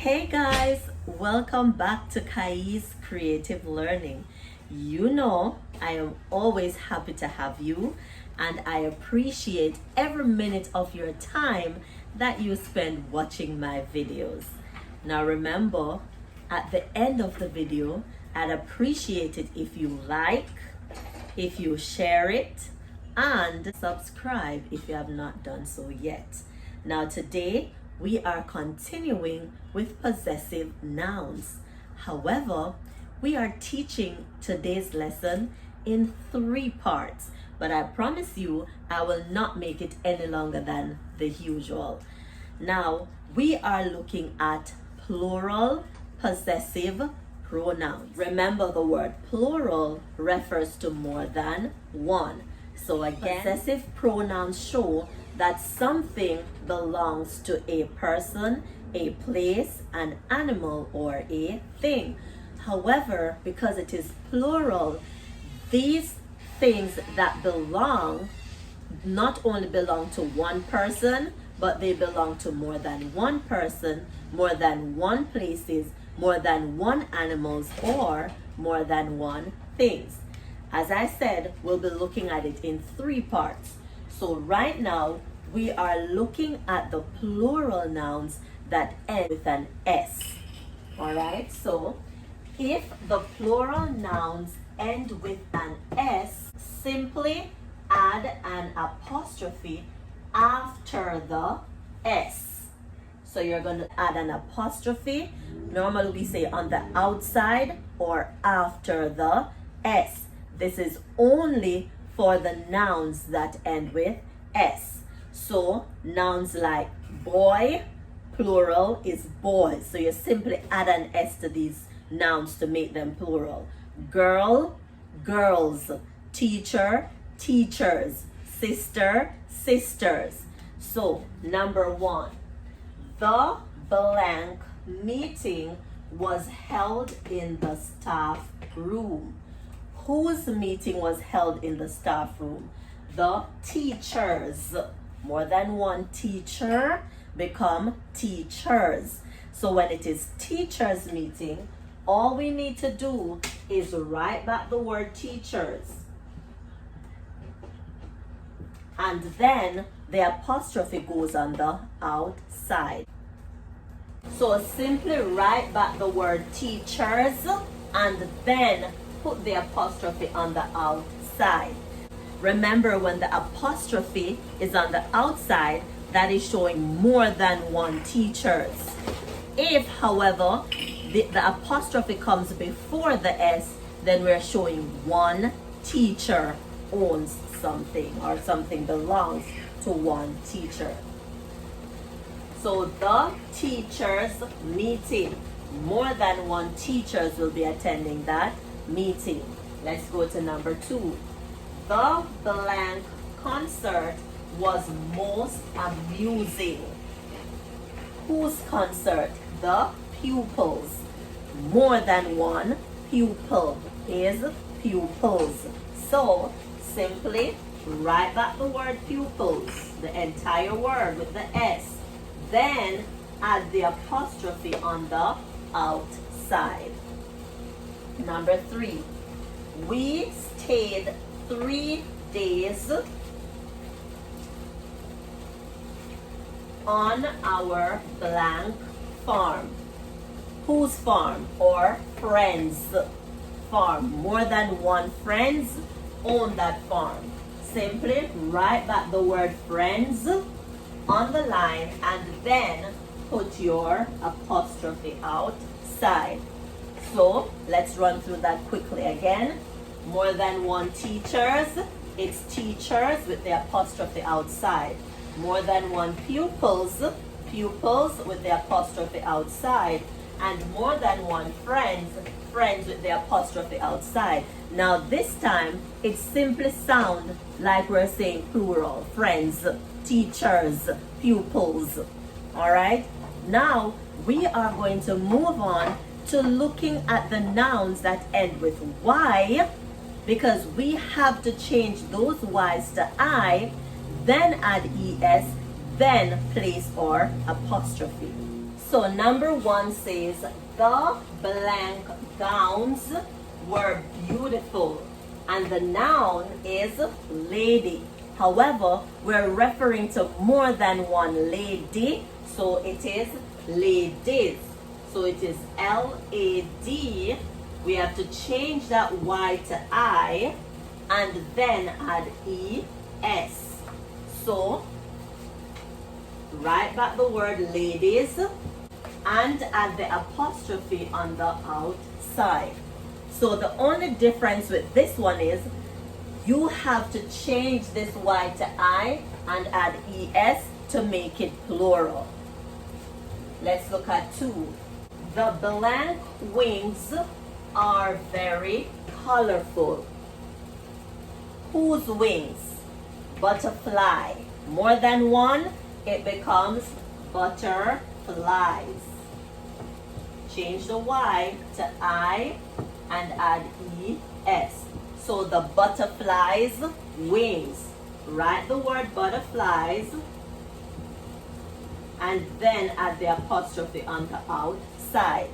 Hey guys, welcome back to KAYIE'S Creative Learning. You know, I am always happy to have you, and I appreciate every minute of your time that you spend watching my videos. Now remember, at the end of the video, I'd appreciate it if you like, if you share it, and subscribe if you have not done so yet. Now today, we are continuing with possessive nouns. However, we are teaching today's lesson in 3 parts, but I promise you I will not make it any longer than the usual. Now, we are looking at plural possessive pronouns. Remember, the word plural refers to more than one. So again, possessive pronouns show that something belongs to a person, a place, an animal, or a thing. However, because it is plural, these things that belong not only belong to one person, but they belong to more than one person, more than one places, more than one animals, or more than one things. As I said, we'll be looking at it in 3 parts. So right now, we are looking at the plural nouns that end with an S. Alright, so if the plural nouns end with an S, simply add an apostrophe after the S. So you're going to add an apostrophe. Normally we say on the outside or after the S. This is only for the nouns that end with S. So nouns like boy, plural is boys. So you simply add an S to these nouns to make them plural. Girl, girls. Teacher, teachers. Sister, sisters. So number 1, the blank meeting was held in the staff room. Whose meeting was held in the staff room? The teachers. More than one teacher become teachers. So when it is teachers meeting, all we need to do is write back the word teachers. And then the apostrophe goes on the outside. So simply write back the word teachers and then put the apostrophe on the outside. Remember, when the apostrophe is on the outside, that is showing more than one teachers. If, however, the apostrophe comes before the S, then we're showing one teacher owns something or something belongs to one teacher. So the teachers meeting, more than one teachers will be attending that meeting. Let's go to number 2. The blank concert was most amusing. Whose concert? The pupils. More than one pupil is pupils. So simply write back the word pupils, the entire word with the S. Then add the apostrophe on the outside. Number 3. We stayed 3 days on our blank farm. Whose farm? Or friends' farm. More than one friends own that farm. Simply write back the word friends on the line and then put your apostrophe outside. So let's run through that quickly again. More than one teachers, it's teachers with the apostrophe outside. More than one pupils, pupils with the apostrophe outside. And more than one friends, friends with the apostrophe outside. Now this time, it simply sounds like we're saying plural. Friends, teachers, pupils. Alright? Now, we are going to move on to looking at the nouns that end with Y, because we have to change those Y's to I, then add ES, then place or apostrophe. So number 1 says, the blank gowns were beautiful. And the noun is lady. However, we're referring to more than one lady, so it is ladies. So it is L-A-D. We have to change that Y to I and then add E-S. So write back the word ladies and add the apostrophe on the outside. So the only difference with this one is you have to change this Y to I and add ES to make it plural. Let's look at 2. The blank wings are very colorful. Whose wings? Butterfly. More than one, it becomes butterflies. Change the Y to I and add ES. So the butterflies' wings. Write the word butterflies and then add the apostrophe on the outside.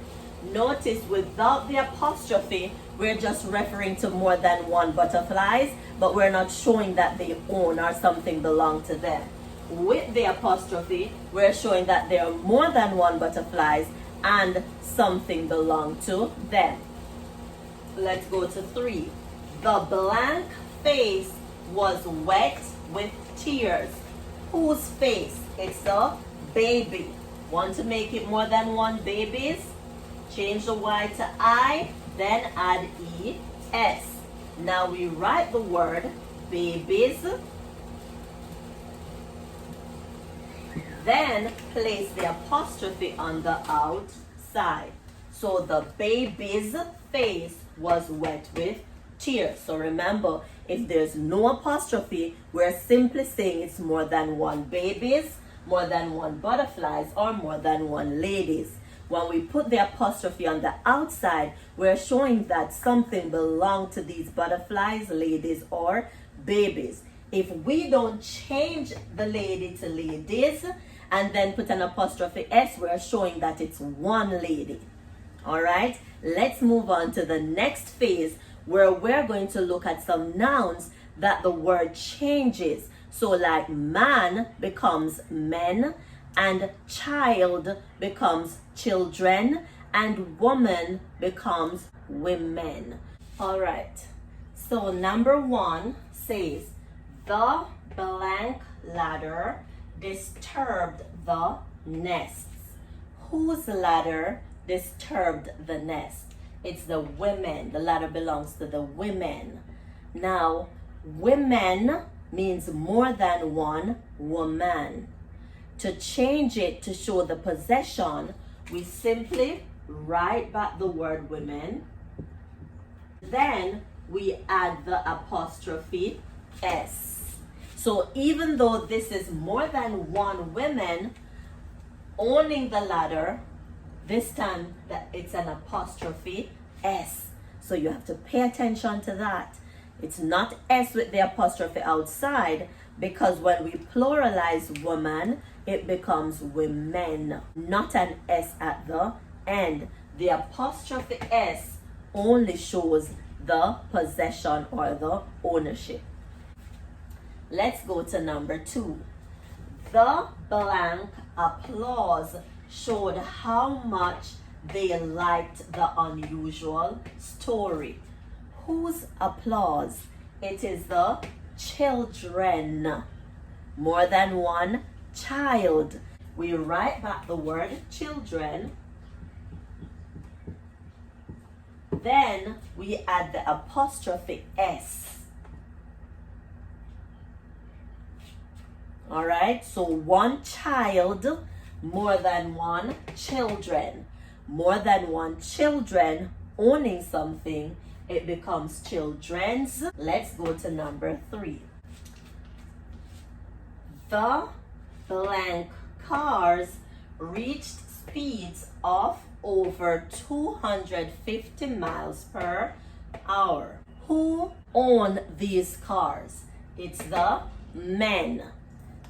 Notice without the apostrophe, we're just referring to more than one butterflies, but we're not showing that they own or something belong to them. With the apostrophe, we're showing that there are more than one butterflies and something belong to them. Let's go to 3. The blank face was wet with tears. Whose face? It's a baby. Want to make it more than one babies? Change the Y to I, then add ES. Now we write the word babies. Then place the apostrophe on the outside. So the baby's face was wet with tears. So remember, if there's no apostrophe, we're simply saying it's more than one babies, more than one butterflies, or more than one ladies. When we put the apostrophe on the outside, we're showing that something belongs to these butterflies, ladies, or babies. If we don't change the lady to ladies and then put an apostrophe S, we're showing that it's one lady. All right, let's move on to the next phase where we're going to look at some nouns that the word changes. So like man becomes men, and child becomes children, and woman becomes women. All right, so number 1 says, the blank ladder disturbed the nests. Whose ladder disturbed the nest? It's the women. The ladder belongs to the women. Now, women means more than one woman. To change it to show the possession, we simply write back the word women. Then we add the apostrophe S. So even though this is more than one woman owning the ladder, this time that it's an apostrophe S. So you have to pay attention to that. It's not S with the apostrophe outside, because when we pluralize woman, it becomes women, not an S at the end. The apostrophe S only shows the possession or the ownership. Let's go to number 2. The blank applause showed how much they liked the unusual story. Whose applause? It is the children. More than one child. We write back the word children. Then we add the apostrophe S. All right, so one child, more than one children. More than one children owning something, it becomes children's. Let's go to number 3. The blank cars reached speeds of over 250 miles per hour. Who own these cars? It's the men.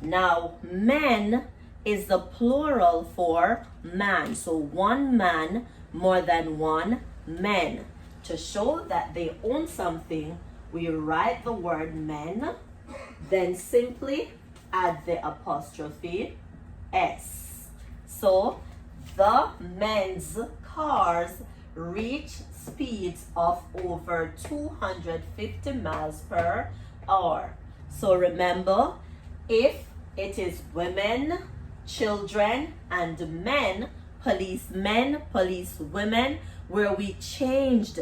Now, men is the plural for man. So one man, more than one men. To show that they own something, we write the word men, then simply add the apostrophe S. So the men's cars reach speeds of over 250 miles per hour. So remember, if it is women, children, and men, policemen, policewomen, where we changed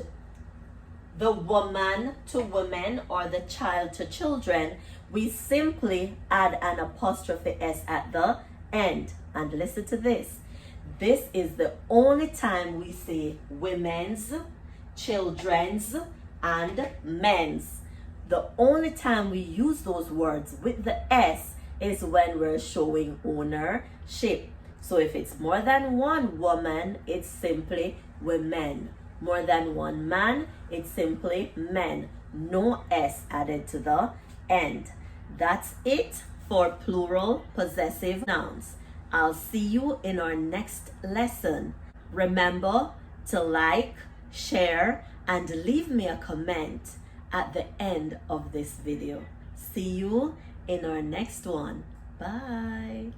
the woman to women or the child to children, we simply add an apostrophe S at the end. And listen to this. This is the only time we say women's, children's, and men's. The only time we use those words with the S is when we're showing ownership. So if it's more than one woman, it's simply women. More than one man, it's simply men. No S added to the end. That's it for plural possessive nouns. I'll see you in our next lesson. Remember to like, share, and leave me a comment at the end of this video. See you in our next one. Bye.